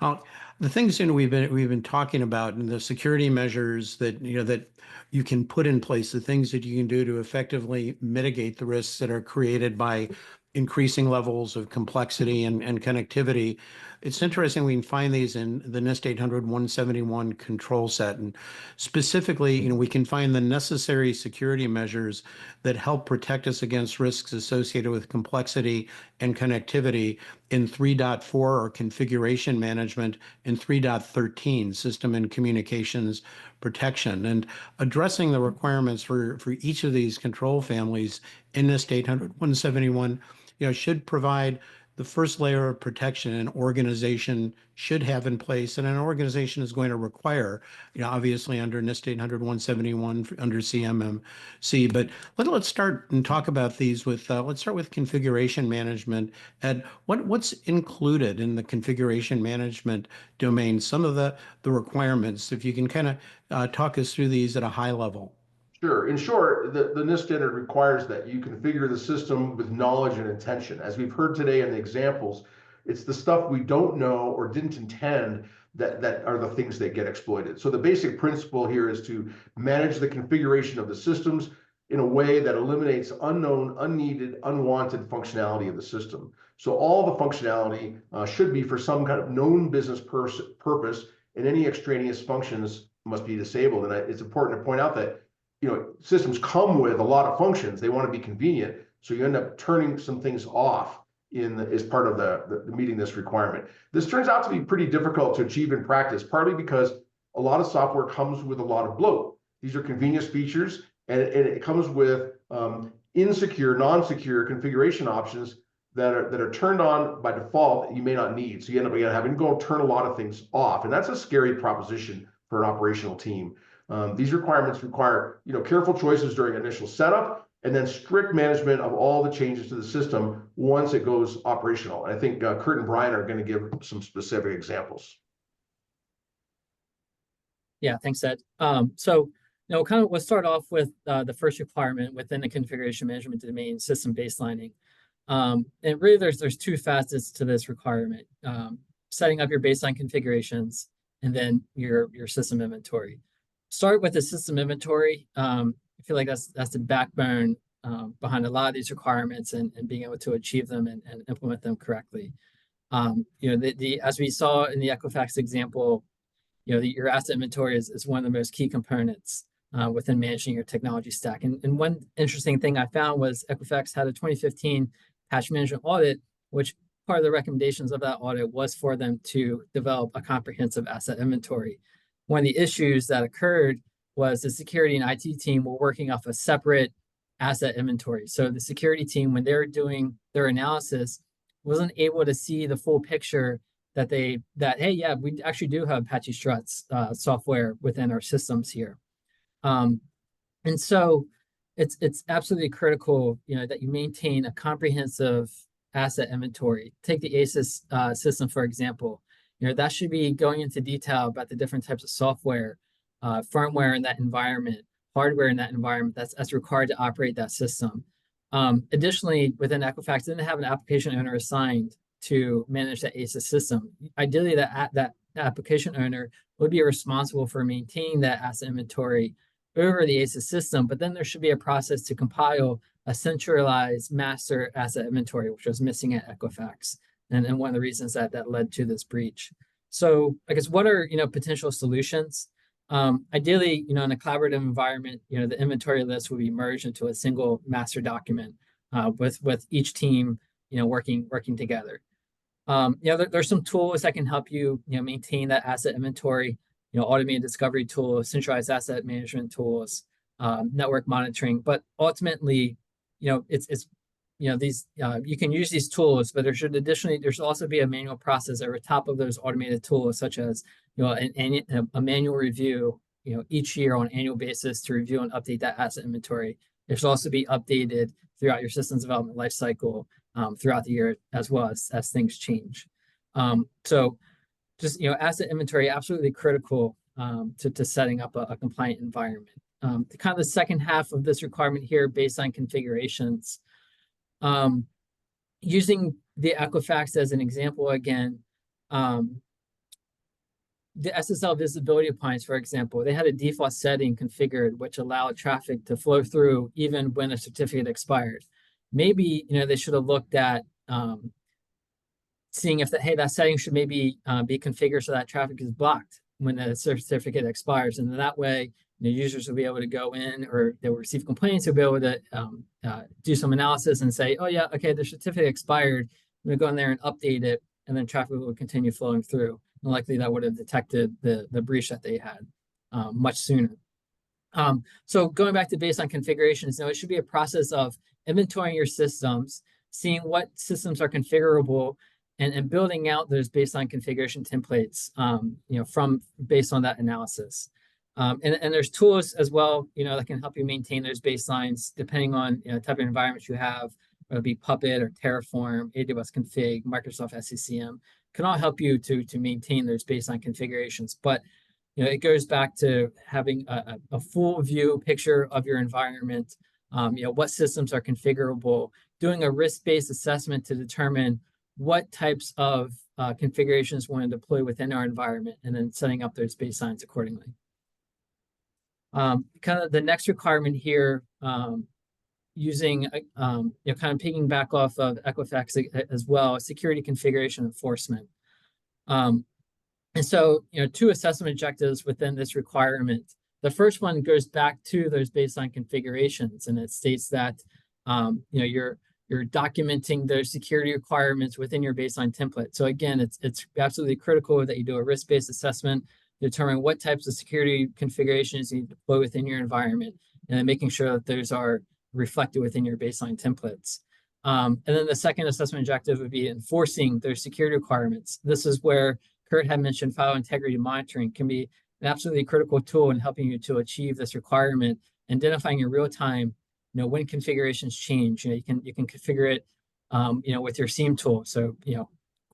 The things we've been talking about, and the security measures that that you can put in place, the things that you can do to effectively mitigate the risks that are created by increasing levels of complexity and connectivity. It's interesting we can find these in the NIST 800-171 control set. And specifically, we can find the necessary security measures that help protect us against risks associated with complexity and connectivity in 3.4 or configuration management, and 3.13 system and communications protection. And addressing the requirements for each of these control families in NIST 800-171 should provide the first layer of protection an organization should have in place, and an organization is going to require, obviously under NIST 800-171 under CMMC. But let's start and talk about these with, let's start with configuration management. And what's included in the configuration management domain, some of the requirements, if you can kind of talk us through these at a high level. Sure. In short, the NIST standard requires that you configure the system with knowledge and intention. As we've heard today in the examples, it's the stuff we don't know or didn't intend that are the things that get exploited. So the basic principle here is to manage the configuration of the systems in a way that eliminates unknown, unneeded, unwanted functionality of the system. So all the functionality should be for some kind of known business purpose, and any extraneous functions must be disabled. And it's important to point out that systems come with a lot of functions. They want to be convenient. So you end up turning some things off as part of the meeting this requirement. This turns out to be pretty difficult to achieve in practice, partly because a lot of software comes with a lot of bloat. These are convenience features, and it comes with insecure, non-secure configuration options that are turned on by default that you may not need. So you end up having to go turn a lot of things off. And that's a scary proposition for an operational team. These requirements require careful choices during initial setup, and then strict management of all the changes to the system once it goes operational. And I think Kurt and Brian are going to give some specific examples. Yeah, thanks, Ed. So we'll start off with the first requirement within the configuration management domain, system baselining. And really, there's two facets to this requirement: setting up your baseline configurations, and then your system inventory. Start with the system inventory. I feel like that's the backbone behind a lot of these requirements, and being able to achieve them and implement them correctly. As we saw in the Equifax example, your asset inventory is one of the most key components within managing your technology stack. And one interesting thing I found was Equifax had a 2015 patch management audit, which part of the recommendations of that audit was for them to develop a comprehensive asset inventory. One of the issues that occurred was the security and IT team were working off a separate asset inventory. So the security team, when they're doing their analysis, wasn't able to see the full picture that hey, yeah, we actually do have Apache Struts software within our systems here. And so it's absolutely critical, that you maintain a comprehensive asset inventory. Take the ASIS system, for example. That should be going into detail about the different types of software, firmware in that environment, hardware in that environment that's required to operate that system. Additionally, within Equifax, they didn't have an application owner assigned to manage that ASIS system. Ideally, that application owner would be responsible for maintaining that asset inventory over the ASIS system, but then there should be a process to compile a centralized master asset inventory, which was missing at Equifax, and one of the reasons that led to this breach. So I guess what are potential solutions? Ideally, in a collaborative environment, the inventory list would be merged into a single master document with each team working together. There's some tools that can help you maintain that asset inventory. Automated discovery tools, centralized asset management tools, network monitoring. But ultimately, it's these you can use these tools, but there's also be a manual process over top of those automated tools, such as a manual review each year on an annual basis to review and update that asset inventory. It should also be updated throughout your systems development lifecycle throughout the year as well as things change. So just asset inventory absolutely critical to setting up a compliant environment. Kind of the second half of this requirement here, baseline configurations. Using the Equifax as an example again, the SSL visibility appliance, for example, they had a default setting configured which allowed traffic to flow through even when a certificate expired. Maybe they should have looked at seeing if that setting should maybe be configured so that traffic is blocked when the certificate expires, and that way users will be able to go in, or they will receive complaints, they'll be able to do some analysis and say, oh yeah, okay, the certificate expired. I'm gonna go in there and update it, and then traffic will continue flowing through. And likely that would have detected the breach that they had much sooner. So going back to baseline configurations, it should be a process of inventorying your systems, seeing what systems are configurable, and building out those baseline configuration templates, based on that analysis. And there's tools as well, that can help you maintain those baselines depending on type of environment you have, whether it be Puppet or Terraform, AWS Config, Microsoft SCCM, can all help you to maintain those baseline configurations. But it goes back to having a full view picture of your environment, what systems are configurable, doing a risk-based assessment to determine what types of configurations we want to deploy within our environment, and then setting up those baselines accordingly. Kind of the next requirement here, using kind of piggyback off of Equifax as well, security configuration enforcement. And so two assessment objectives within this requirement. The first one goes back to those baseline configurations, and it states that you're documenting those security requirements within your baseline template. So again, it's absolutely critical that you do a risk-based assessment, determine what types of security configurations you deploy within your environment, and then making sure that those are reflected within your baseline templates. And then the second assessment objective would be enforcing those security requirements. This is where Kurt had mentioned file integrity monitoring can be an absolutely critical tool in helping you to achieve this requirement, identifying in real time, when configurations change. You can configure it, with your SIEM tool. So,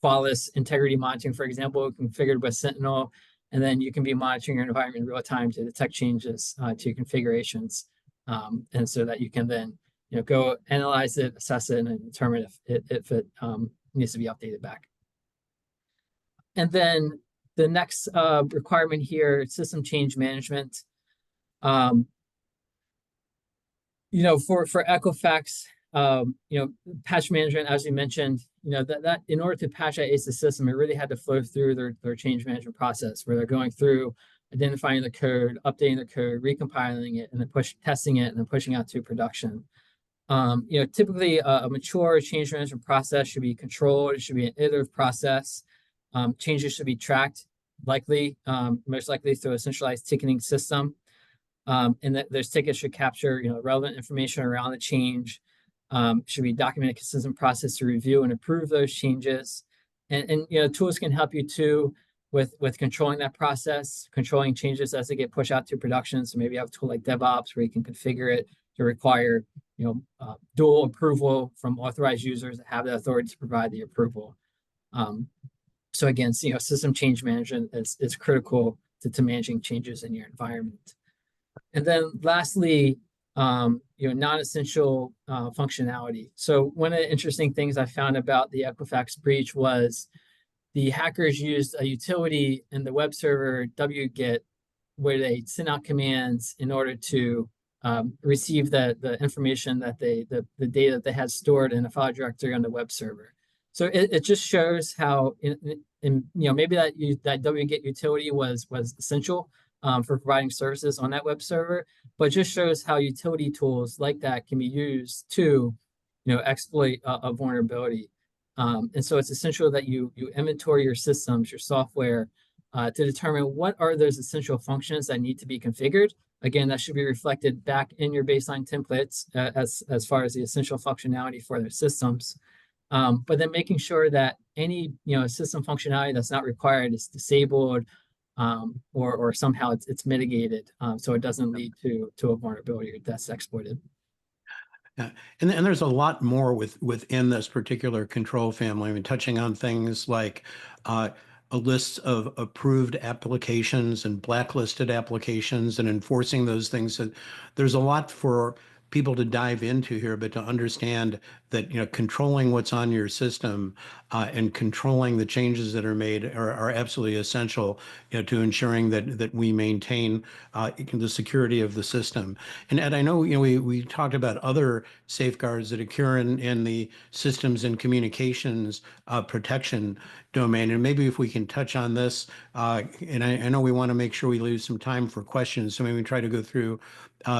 Qualys integrity monitoring, for example, configured with Sentinel, and then you can be monitoring your environment in real time to detect changes to your configurations, and so that you can then go analyze it, assess it, and then determine if it needs to be updated back. And then the next requirement here, system change management. For Equifax, patch management, as we mentioned, that in order to patch that ACES system, it really had to flow through their change management process, where they're going through identifying the code, updating the code, recompiling it, and then testing it, and then pushing out to production. Typically a mature change management process should be controlled. It should be an iterative process. Changes should be tracked, most likely through a centralized ticketing system. And that those tickets should capture, relevant information around the change. Should be documented consistent process to review and approve those changes. And tools can help you too with controlling that process, controlling changes as they get pushed out to production. So maybe you have a tool like DevOps where you can configure it to require, dual approval from authorized users that have the authority to provide the approval. So again, system change management is critical to managing changes in your environment. And then lastly, non-essential functionality. So one of the interesting things I found about the Equifax breach was the hackers used a utility in the web server wget where they sent out commands in order to receive the information that the data that they had stored in a file directory on the web server. So it just shows how maybe that wget utility was essential for providing services on that web server, but just shows how utility tools like that can be used to, exploit a vulnerability. And so it's essential that you inventory your systems, your software, to determine what are those essential functions that need to be configured. Again, that should be reflected back in your baseline templates as far as the essential functionality for their systems. But then making sure that any system functionality that's not required is disabled, or somehow it's mitigated, so it doesn't lead to a vulnerability or that's exploited. Yeah, and there's a lot more within this particular control family. I mean, touching on things like a list of approved applications and blacklisted applications and enforcing those things. So there's a lot for people to dive into here, but to understand that controlling what's on your system and controlling the changes that are made are absolutely essential to ensuring that we maintain the security of the system. And Ed, I know we talked about other safeguards that occur in the systems and communications protection domain, and maybe if we can touch on this, and I know we want to make sure we leave some time for questions, so maybe we try to go through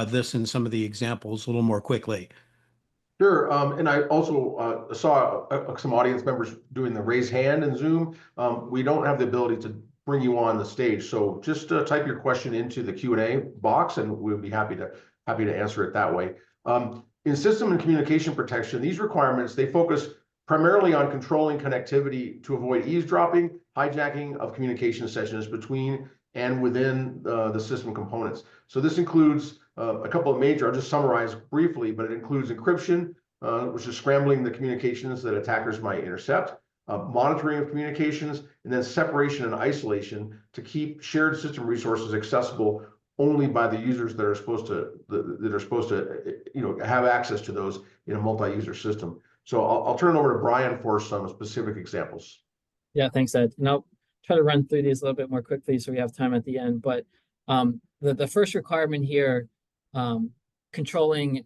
this and some of the examples a little more quickly. Sure. And I also saw some audience members doing the raise hand in Zoom. We don't have the ability to bring you on the stage. So just type your question into the Q&A box and we'll be happy to answer it that way. In system and communication protection, these requirements, they focus primarily on controlling connectivity to avoid eavesdropping, hijacking of communication sessions between and within the system components. So this includes a couple of major, I'll just summarize briefly, but it includes encryption, which is scrambling the communications that attackers might intercept, monitoring of communications, and then separation and isolation to keep shared system resources accessible only by the users that are supposed to have access to those in a multi-user system. So I'll turn it over to Brian for some specific examples. Yeah, thanks, Ed. And I'll try to run through these a little bit more quickly so we have time at the end. But the first requirement here, controlling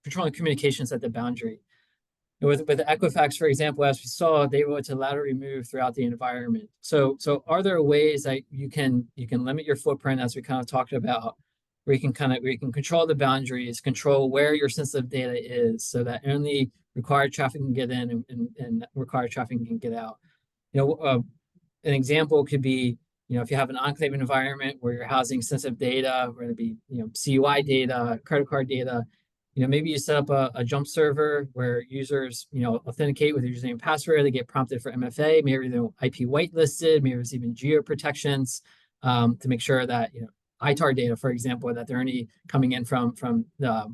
communications at the boundary. With the Equifax, for example, as we saw, they were to laterally move throughout the environment. So are there ways that you can limit your footprint, as we kind of talked about, where you can control the boundaries, control where your sensitive data is, so that only required traffic can get in and required traffic can get out. An example could be, if you have an enclave environment where you're housing sensitive data, whether it be, CUI data, credit card data, maybe you set up a jump server where users, authenticate with their username and password, they get prompted for MFA, maybe they're IP whitelisted, maybe there's even geo protections to make sure that, ITAR data, for example, that they're only coming in from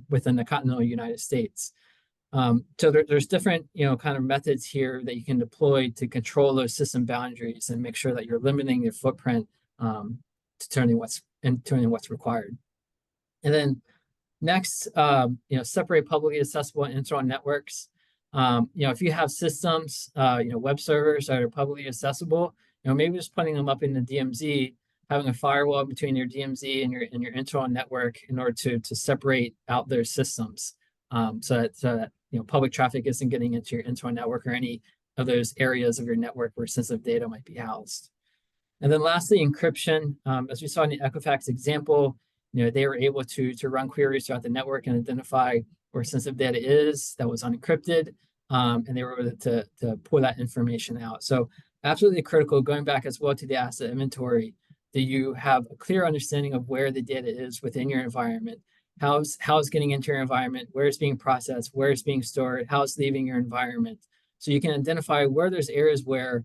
within the continental United States. So there's different, kind of methods here that you can deploy to control those system boundaries and make sure that you're limiting your footprint to turning what's required. And then Next, separate publicly accessible and internal networks. If you have systems, web servers that are publicly accessible, maybe just putting them up in the DMZ, having a firewall between your DMZ and your internal network in order to separate out their systems, so that public traffic isn't getting into your internal network or any of those areas of your network where sensitive data might be housed. And then lastly, encryption. As we saw in the Equifax example, they were able to run queries throughout the network and identify where sensitive data is that was unencrypted, and they were able to pull that information out. So absolutely critical, going back as well to the asset inventory, that you have a clear understanding of where the data is within your environment, how it's getting into your environment, where it's being processed, where it's being stored, how it's leaving your environment. So you can identify where there's areas where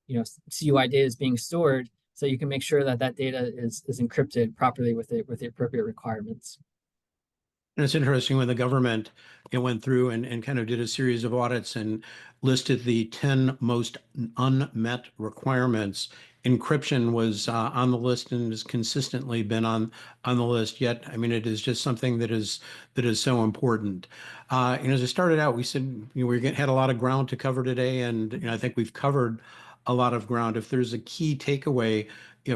CUI data is being stored, so you can make sure that that data is encrypted properly with the appropriate requirements. And it's interesting when the government went through and kind of did a series of audits and listed the 10 most unmet requirements. Encryption was on the list and has consistently been on the list. Yet, I mean, it is just something that is so important. As I started out, we said we had a lot of ground to cover today, and I think we've covered a lot of ground. If there's a key takeaway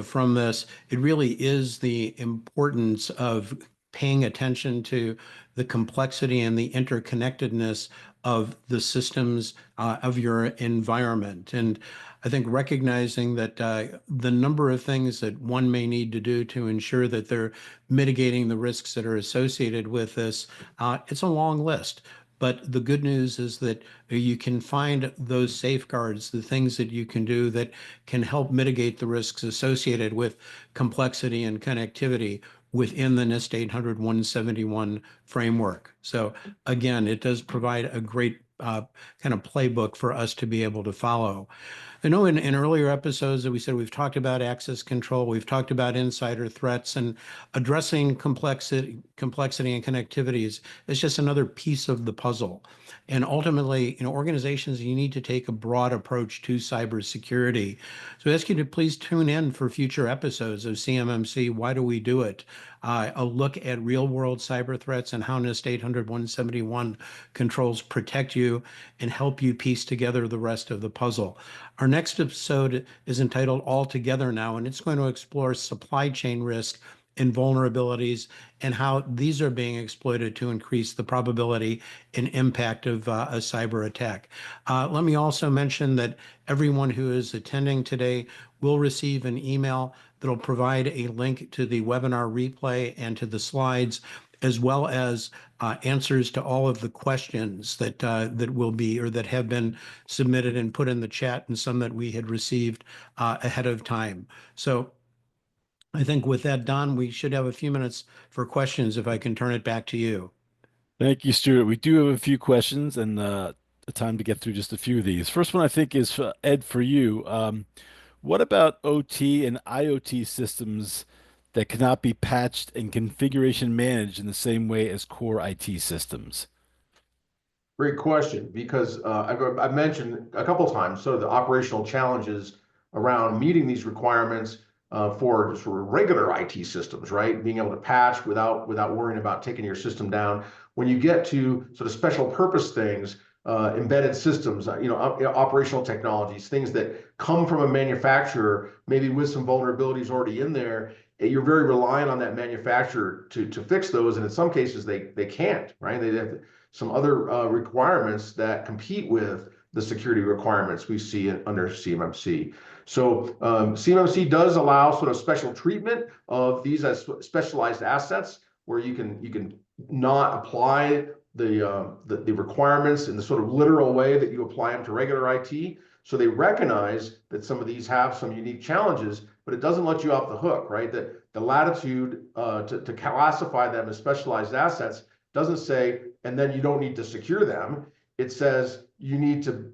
from this, it really is the importance of paying attention to the complexity and the interconnectedness of the systems of your environment. And I think recognizing that the number of things that one may need to do to ensure that they're mitigating the risks that are associated with this, it's a long list. But the good news is that you can find those safeguards, the things that you can do that can help mitigate the risks associated with complexity and connectivity within the NIST 800-171 framework. So again, it does provide a great kind of playbook for us to be able to follow. I know in earlier episodes that we said we've talked about access control, we've talked about insider threats, and addressing complexity and connectivity is just another piece of the puzzle. And ultimately, organizations, you need to take a broad approach to cybersecurity. So I ask you to please tune in for future episodes of CMMC, Why Do We Do It? A look at real-world cyber threats and how NIST 800-171 controls protect you and help you piece together the rest of the puzzle. Our next episode is entitled All Together Now, and it's going to explore supply chain risk and vulnerabilities and how these are being exploited to increase the probability and impact of a cyber attack. Let me also mention that everyone who is attending today will receive an email that'll provide a link to the webinar replay and to the slides, as well as answers to all of the questions that will be or that have been submitted and put in the chat, and some that we had received ahead of time. So I think with that, Don, we should have a few minutes for questions, if I can turn it back to you. Thank you, Stuart. We do have a few questions and the time to get through just a few of these. First one I think is Ed, for you. What about OT and IoT systems that cannot be patched and configuration managed in the same way as core IT systems? Great question, because I've mentioned a couple of times sort of the operational challenges around meeting these requirements for sort of regular IT systems, right? Being able to patch without worrying about taking your system down. When you get to sort of special purpose things, embedded systems, operational technologies, things that come from a manufacturer, maybe with some vulnerabilities already in there, you're very reliant on that manufacturer to fix those, and in some cases they can't, right? They have some other requirements that compete with the security requirements we see under CMMC. So CMMC does allow sort of special treatment of these as specialized assets, where you can not apply the requirements in the sort of literal way that you apply them to regular IT. So they recognize that some of these have some unique challenges, but it doesn't let you off the hook, right? The latitude to classify them as specialized assets doesn't say, and then you don't need to secure them. It says you need to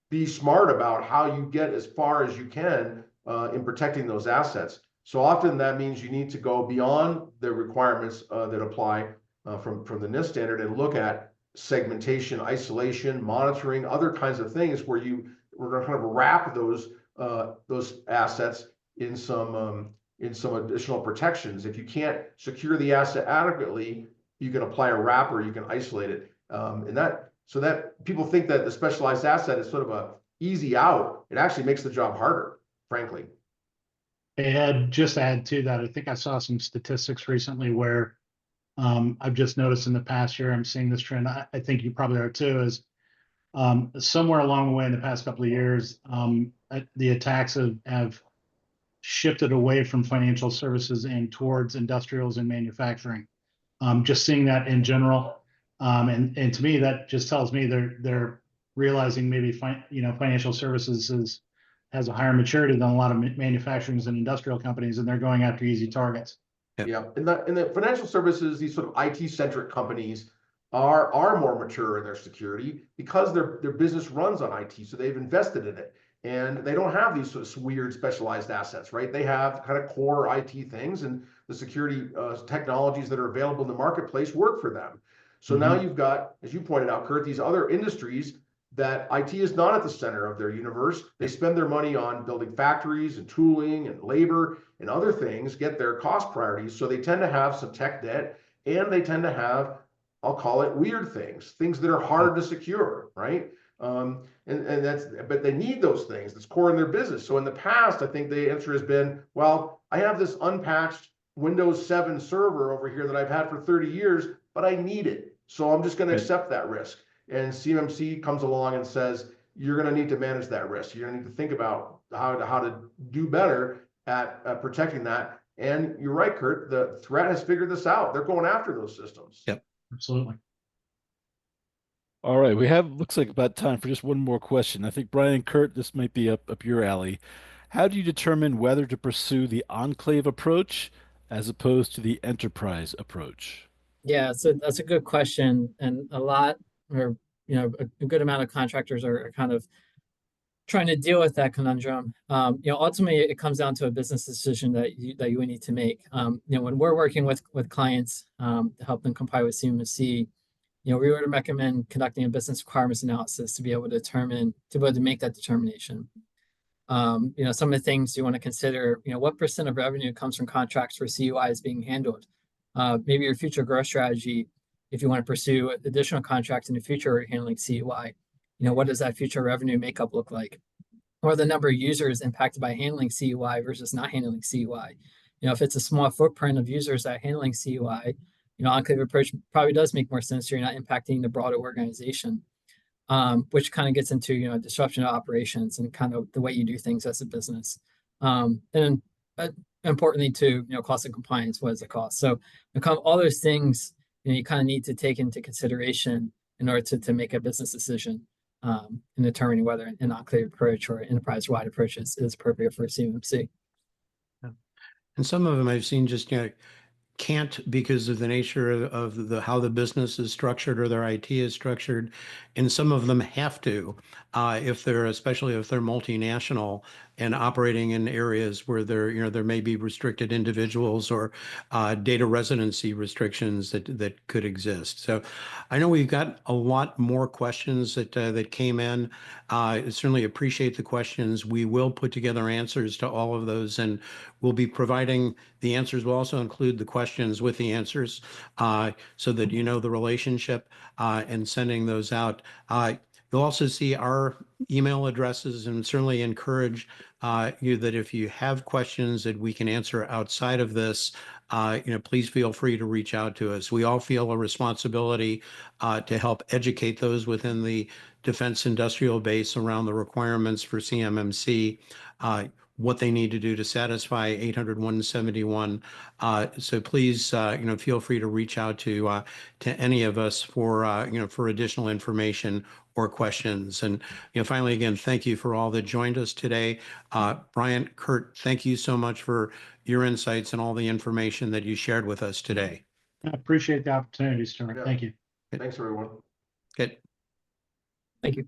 be smart about how you get as far as you can in protecting those assets. So often that means you need to go beyond the requirements that apply from the NIST standard and look at segmentation, isolation, monitoring, other kinds of things where we're going to kind of wrap those assets in some additional protections. If you can't secure the asset adequately, you can apply a wrapper, you can isolate it. So that people think that the specialized asset is sort of a easy out. It actually makes the job harder, frankly. Hey, Ed, just to add to that, I think I saw some statistics recently where I've just noticed in the past year, I'm seeing this trend. I think you probably are too, is somewhere along the way in the past couple of years, the attacks have shifted away from financial services and towards industrials and manufacturing. Just seeing that in general. And to me, that just tells me they're realizing maybe financial services has a higher maturity than a lot of manufacturing and industrial companies, and they're going after easy targets. Yeah, in the financial services, these sort of IT-centric companies are more mature in their security because their business runs on IT, so they've invested in it. And they don't have these sort of weird specialized assets, right? They have kind of core IT things, and the security technologies that are available in the marketplace work for them. So now you've got, as you pointed out, Kurt, these other industries that IT is not at the center of their universe. They spend their money on building factories and tooling and labor and other things, get their cost priorities. So they tend to have some tech debt, and they tend to have, I'll call it, weird things that are hard to secure, right? But they need those things. That's core in their business. So in the past, I think the answer has been, well, I have this unpatched Windows 7 server over here that I've had for 30 years, but I need it. So I'm just going to accept that risk. And CMMC comes along and says, you're going to need to manage that risk. You're going to need to think about how to do better at protecting that. And you're right, Kurt, the threat has figured this out. They're going after those systems. Yep, absolutely. All right, we have looks like about time for just one more question. I think Brian and Kurt, this might be up your alley. How do you determine whether to pursue the enclave approach as opposed to the enterprise approach? Yeah, so that's a good question, and a lot, or a good amount of contractors are kind of trying to deal with that conundrum. Ultimately, it comes down to a business decision that you would need to make. When we're working with clients to help them comply with CMMC, we would recommend conducting a business requirements analysis to be able to make that determination. Some of the things you want to consider, what % of revenue comes from contracts where CUI is being handled. Maybe your future growth strategy, if you want to pursue additional contracts in the future handling CUI, what does that future revenue makeup look like? Or the number of users impacted by handling CUI versus not handling CUI. If it's a small footprint of users that are handling CUI, enclave approach probably does make more sense. So you're not impacting the broader organization, which kind of gets into, disruption of operations and kind of the way you do things as a business. And importantly too, cost of compliance, what does it cost? So all those things, you kind of need to take into consideration in order to make a business decision in determining whether an enclave approach or enterprise-wide approach is appropriate for CMMC. Yeah. And some of them I've seen just, can't because of the nature of how the business is structured or their IT is structured, and some of them have to, especially if they're multinational and operating in areas where there may be restricted individuals or data residency restrictions that could exist. So I know we've got a lot more questions that came in. I certainly appreciate the questions. We will put together answers to all of those, and we'll be providing the answers. We'll also include the questions with the answers so that you know the relationship and sending those out. You'll also see our email addresses, and certainly encourage you that if you have questions that we can answer outside of this, please feel free to reach out to us. We all feel a responsibility to help educate those within the defense industrial base around the requirements for CMMC, what they need to do to satisfy 800-171. So please, feel free to reach out to any of us for additional information or questions. And finally, again, thank you for all that joined us today. Brian, Kurt, thank you so much for your insights and all the information that you shared with us today. I appreciate the opportunity, Stuart. Yeah. Thank you. Thanks, everyone. Good. Thank you.